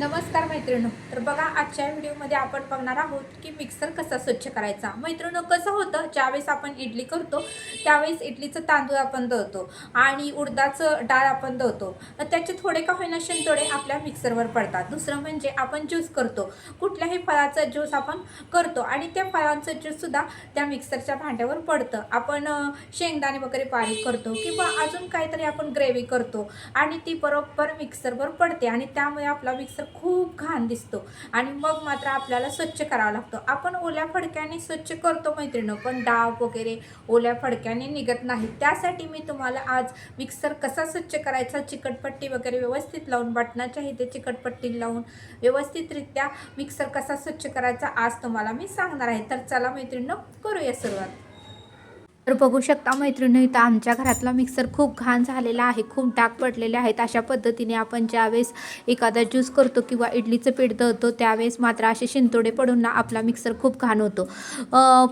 नमस्कार मैत्रिणींनो. तर बघा, आजच्या व्हिडिओमध्ये आपण बघणार आहोत की मिक्सर कसा स्वच्छ करायचा. मैत्रिणींनो, कसं होतं, ज्यावेळेस आपण इडली करतो त्यावेळेस इडलीचं तांदूळ आपण दळतो आणि उडदाचं डाळ आपण दळतो, तर त्याचे थोडे का होईना शिंतोडे आपल्या मिक्सरवर पडतात. दुसरं म्हणजे आपण ज्यूस करतो, कुठल्याही फळाचं ज्यूस आपण करतो आणि त्या फळांचं ज्यूससुद्धा त्या मिक्सरच्या भांड्यावर पडतं. आपण शेंगदाणे वगैरे बारीक करतो किंवा अजून काहीतरी आपण ग्रेव्ही करतो आणि ती बरोबर मिक्सरवर पडते आणि त्यामुळे आपला मिक्सर खूप घाण दिसतो आणि मग मात्र आपल्याला स्वच्छ करावा लागतो. आपण ओल्या फडक्याने स्वच्छ करतो मैत्रिणी, पण डाव वगैरे ओल्या फडक्याने निघत नाही. त्यासाठी मी तुम्हाला आज मिक्सर कसा स्वच्छ करायचा, चिकटपट्टी वगैरे व्यवस्थित लावून, बटनाच्या इथे चिकटपट्टी लावून व्यवस्थितरित्या मिक्सर कसा स्वच्छ करायचा आज तुम्हाला मी सांगणार आहे. तर चला मैत्रिणींनो, करूया सुरुवात. तर बघू शकता मैत्रिणी, इथं आमच्या घरातला मिक्सर खूप घाण झालेला आहे, खूप डाग पडलेले आहेत. अशा पद्धतीने आपण ज्यावेळेस एखादा ज्यूस करतो किंवा इडलीचं पीठ दळतो त्यावेळेस मात्र असे शिंतोडे पडून ना आपला मिक्सर खूप घाण होतो.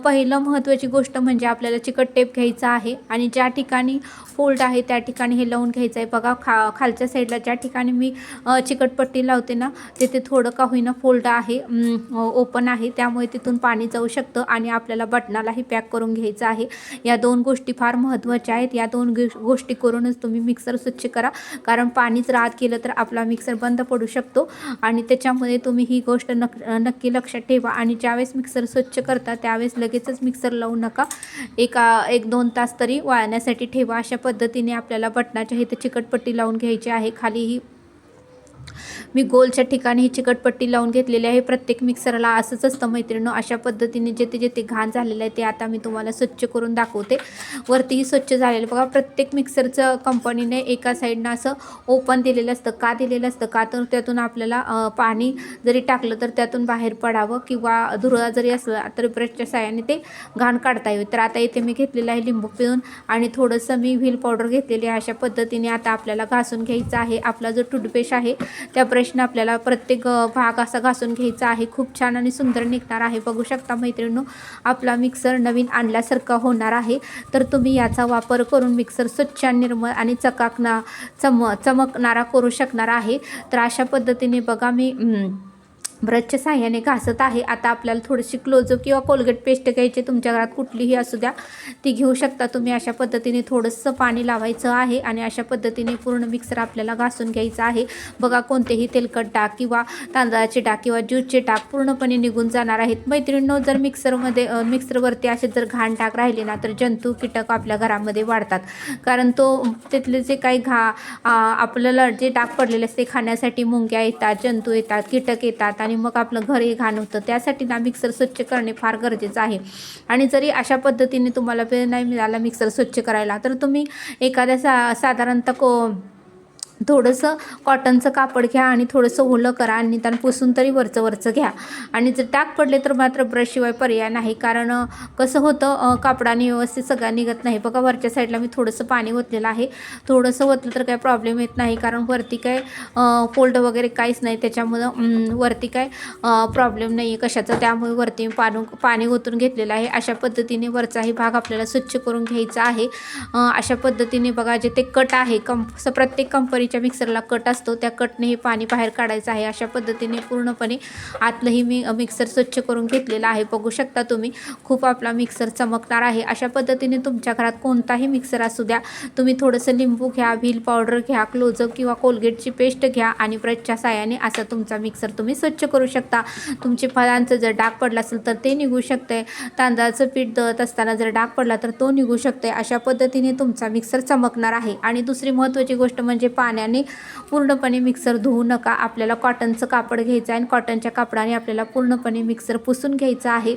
पहिलं महत्त्वाची गोष्ट म्हणजे आपल्याला चिकट टेप घ्यायचा आहे आणि ज्या ठिकाणी फोल्ड आहे त्या ठिकाणी हे लावून घ्यायचं आहे. बघा, खालच्या साईडला ज्या ठिकाणी मी चिकटपट्टी लावते ना तिथे थोडं का होईना फोल्ड आहे, ओपन आहे, त्यामुळे तिथून पाणी जाऊ शकतं आणि आपल्याला बटनालाही पॅक करून घ्यायचं आहे. या दोन गोष्टी फार महत्त्वाच्या आहेत. या दोन गोष्टी करूनच तुम्ही मिक्सर स्वच्छ करा, कारण पाणी जर आत गेलं तर आपला मिक्सर बंद पडू शकतो आणि त्याच्यामुळे तुम्ही ही गोष्ट नक्की लक्षात ठेवा. आणि ज्यावेळेस मिक्सर स्वच्छ करता त्यावेळेस लगेचच मिक्सर लावू नका, एक दोन तास तरी वाळण्यासाठी ठेवा. अशा पद्धतीने आपल्याला बटनाच्या इथे चिकटपट्टी लावून घ्यायची आहे. खालीही मी गोलच्या ठिकाणी ही चिकटपट्टी लावून घेतलेली आहे. प्रत्येक मिक्सरला असंच असतं मैत्रिणींनो. अशा पद्धतीने जेथे जेथे घाण झालेलं आहे ते आता मी तुम्हाला स्वच्छ करून दाखवते. वरतीही स्वच्छ झालेलं बघा. प्रत्येक मिक्सरचं कंपनीने एका साईडनं असं ओपन दिलेलं असतं. का दिलेलं असतं? का तर त्यातून आपल्याला पाणी जरी टाकलं तर त्यातून बाहेर पडावं किंवा धुरळा जरी असला तर ब्रशच्या साहाय्याने ते घाण काढता येईल. तर आता इथे मी घेतलेलं आहे लिंबू पिळून आणि थोडंसं मी व्हील पावडर घेतलेली आहे. अशा पद्धतीने आता आपल्याला घासून घ्यायचं आहे. आपला जो टूथपेस्ट आहे त्या ब्रशने आपल्याला प्रत्येक भाग असा घासून घ्यायचा आहे. खूप छान आणि सुंदर निघणार आहे. बघू शकता मैत्रिणींनो, आपला मिक्सर नवीन आणल्यासारखा होणार आहे. तर तुम्ही याचा वापर करून मिक्सर स्वच्छ, निर्मळ आणि चमकणारा करू शकणार आहे. तर अशा पद्धतीने बघा मी ब्रशच्या साहाय्याने घासत आहे. आता आपल्याला थोडीशी क्लोजअप किंवा कोलगेट पेस्ट घ्यायची, तुमच्या घरात कुठलीही असू द्या ती घेऊ शकता तुम्ही. अशा पद्धतीने थोडंसं पाणी लावायचं आहे आणि अशा पद्धतीने पूर्ण मिक्सर आपल्याला घासून घ्यायचं आहे. बघा, कोणतेही तेलकट डाग किंवा तांदळाचे डाग किंवा ज्यूसचे डाग पूर्णपणे निघून जाणार आहेत. मैत्रिणींनो, जर मिक्सरवरती असे जर घाण डाग राहिले ना तर जंतू कीटक आपल्या घरामध्ये वाढतात, कारण तिथले जे काही आपल्याला जे डाग पडलेले असते खाण्यासाठी मुंग्या येतात, जंतू येतात, कीटक येतात आणि मग आपलं घर हे घाण होतं. त्यासाठी ना मिक्सर स्वच्छ करणे फार गरजेचं आहे. आणि जरी अशा पद्धतीने तुम्हाला वेळ नाही मिळाला मिक्सर स्वच्छ करायला तर तुम्ही एखाद्या साधारणतः थोडंसं कॉटनचं कापड घ्या आणि थोडंसं ओलं करा आणि निदान पुसून तरी वरचं घ्या. आणि जर डाग पडले तर मात्र ब्रशशिवाय पर्याय नाही, कारण कसं होतं, कापडाने व्यवस्थित सगळं निघत नाही. बघा, वरच्या साईडला मी थोडंसं पाणी ओतलेलं आहे. थोडंसं ओतलं तर काही प्रॉब्लेम येत नाही, कारण वरती काय फोल्ड वगैरे काहीच नाही, त्याच्यामुळं वरती काय प्रॉब्लेम नाही आहे कशाचा. त्यामुळे वरती पाणी ओतून घेतलेलं आहे. अशा पद्धतीने वरचाही भाग आपल्याला स्वच्छ करून घ्यायचा आहे. अशा पद्धतीने बघा, जे ते कट आहे प्रत्येक कंपनीच्या मिक्सरला कट असतो, त्या कटने हे पाणी बाहेर काढायचं आहे. अशा पद्धतीने पूर्णपणे आतलंही मी मिक्सर स्वच्छ करून घेतलेला आहे. बघू शकता तुम्ही, खूप आपला मिक्सर चमकणार आहे. अशा पद्धतीने तुमच्या घरात कोणताही मिक्सर असू द्या, तुम्ही थोडंसं लिंबू घ्या, व्हील पावडर घ्या, क्लोजअप किंवा कोलगेटची पेस्ट घ्या आणि ब्रशच्या साहाय्याने असा तुमचा मिक्सर तुम्ही स्वच्छ करू शकता. तुमचे फळांचं जर डाग पडला असेल तर ते निघू शकते. तांदळाचं पीठ दळत असताना जर डाग पडला तर तो निघू शकते. अशा पद्धतीने तुमचा मिक्सर चमकणार आहे. आणि दुसरी महत्त्वाची गोष्ट म्हणजे पाण्याने पूर्णपणे मिक्सर धुवू नका. आपल्याला कॉटनचं कापड घ्यायचं आहे आणि कॉटनच्या कापडाने आपल्याला पूर्णपणे मिक्सर पुसून घ्यायचं आहे.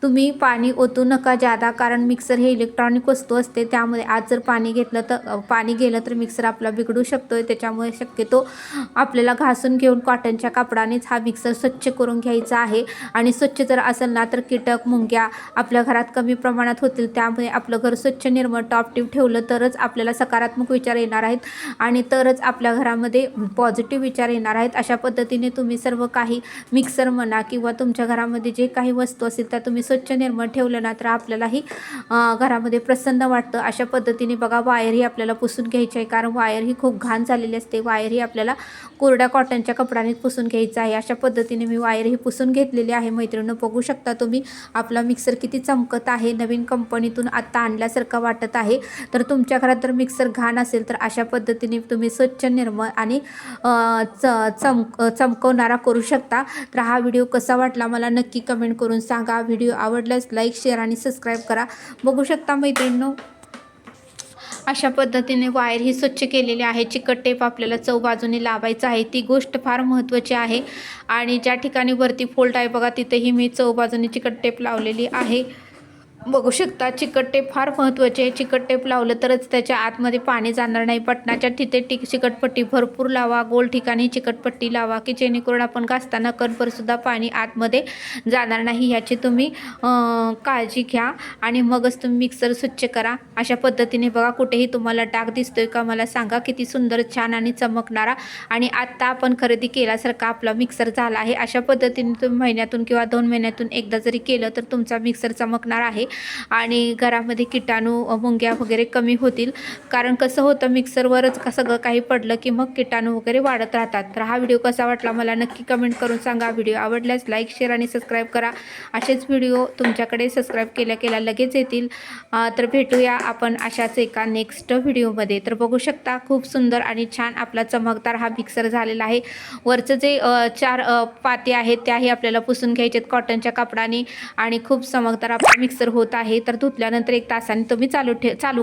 तुम्ही पाणी ओतू नका जादा, कारण मिक्सर हे इलेक्ट्रॉनिक वस्तू असते, त्यामुळे आज जर पाणी गेलं तर मिक्सर आपला बिघडू शकतो. त्याच्यामुळे शक्यतो आपल्याला घासून घेऊन कॉटनच्या कापडानेच हा मिक्सर स्वच्छ करून घ्यायचा आहे. आणि स्वच्छ जर असेल ना तर कीटक मुंग्या आपल्या घरात कमी प्रमाणात होतील. त्यामुळे आपलं घर स्वच्छ, निर्मळ, टॉपटिप ठेवलं तरच आपल्याला सकारात्मक विचार येणार आहेत आणि तरच आपल्या घरामध्ये पॉझिटिव्ह विचार येणार आहेत. अशा पद्धतीने तुम्ही सर्व काही मिक्सर म्हणा किंवा तुमच्या घरामध्ये जे काही वस्तू असतील त्या तुम्ही तुम्ही स्वच्छ निर्मळ ठेवलं ना तर आपल्यालाही घरामध्ये प्रसन्न वाटतं. अशा पद्धतीने बघा वायरही आपल्याला पुसून घ्यायची आहे, कारण वायर ही खूप घाण झालेली असते. वायरही आपल्याला कोरड्या कॉटनच्या कपड्याने पुसून घ्यायचं आहे. अशा पद्धतीने मी वायरही पुसून घेतलेली आहे. मैत्रिणींनो, बघू शकता तुम्ही आपला मिक्सर किती चमकत आहे. नवीन कंपनीतून आता आणल्यासारखं वाटत आहे. तर तुमच्या घरात जर मिक्सर घाण असेल तर अशा पद्धतीने तुम्ही स्वच्छ निर्मळ आणि चमकवणारा करू शकता. तर हा व्हिडिओ कसा वाटला मला नक्की कमेंट करून सांगा. व्हिडिओ आवडल्यास लाईक, शेअर आणि सबस्क्राईब करा. बघू शकता मैत्रिणींनो, अशा पद्धतीने वायर ही स्वच्छ केलेली आहे. चिकट टेप आपल्याला चौबाजूने लावायचा आहे, ती गोष्ट फार महत्त्वाची आहे. आणि ज्या ठिकाणी वरती फोल्ड आहे बघा, तिथेही मी चौबाजूने चिकट टेप लावलेली आहे. बघू शकता चिकट टेप फार महत्त्वाचे आहे. चिकट टेप लावलं तरच त्याच्या आतमध्ये पाणी जाणार नाही. बटनाच्या तिथे चिकटपट्टी भरपूर लावा, गोल ठिकाणी चिकटपट्टी लावा, की जेणेकरून आपण घासताना कणभरसुद्धा पाणी आतमध्ये जाणार नाही. याची तुम्ही काळजी घ्या आणि मगच तुम्ही मिक्सर स्वच्छ करा. अशा पद्धतीने बघा, कुठेही तुम्हाला डाग दिसतोय का मला सांगा. किती सुंदर, छान आणि चमकणारा आणि आत्ता आपण खरेदी केल्यासारखा आपला मिक्सर झाला आहे. अशा पद्धतीने तुम्ही महिन्यातून किंवा 2 महिन्यातून एकदा जरी केलं तर तुमचा मिक्सर चमकणार आहे आणि घरामध्ये किटाणू मुंग्या वगैरे कमी होतील. कारण कसं होतं, मिक्सरवरच सगळं काही पडलं की मग किटाणू वगैरे वाढत राहतात. तर हा व्हिडिओ कसा वाटला मला नक्की कमेंट करून सांगा. व्हिडिओ आवडल्यास लाईक, शेअर आणि सबस्क्राईब करा. असेच व्हिडिओ तुमच्याकडे सबस्क्राईब केल्या लगेच येतील. तर भेटूया आपण अशाच एका नेक्स्ट व्हिडिओमध्ये. तर बघू शकता खूप सुंदर आणि छान आपला चमकदार हा मिक्सर झालेला आहे. वरचं जे 4 पाती आहेत त्याही आपल्याला पुसून घ्यायचे आहेत कॉटनच्या कपडाने आणि खूप चमकदार आपला मिक्सर होत आहे. तर धुतल्यानंतर 1 तासाने तुम्ही चालू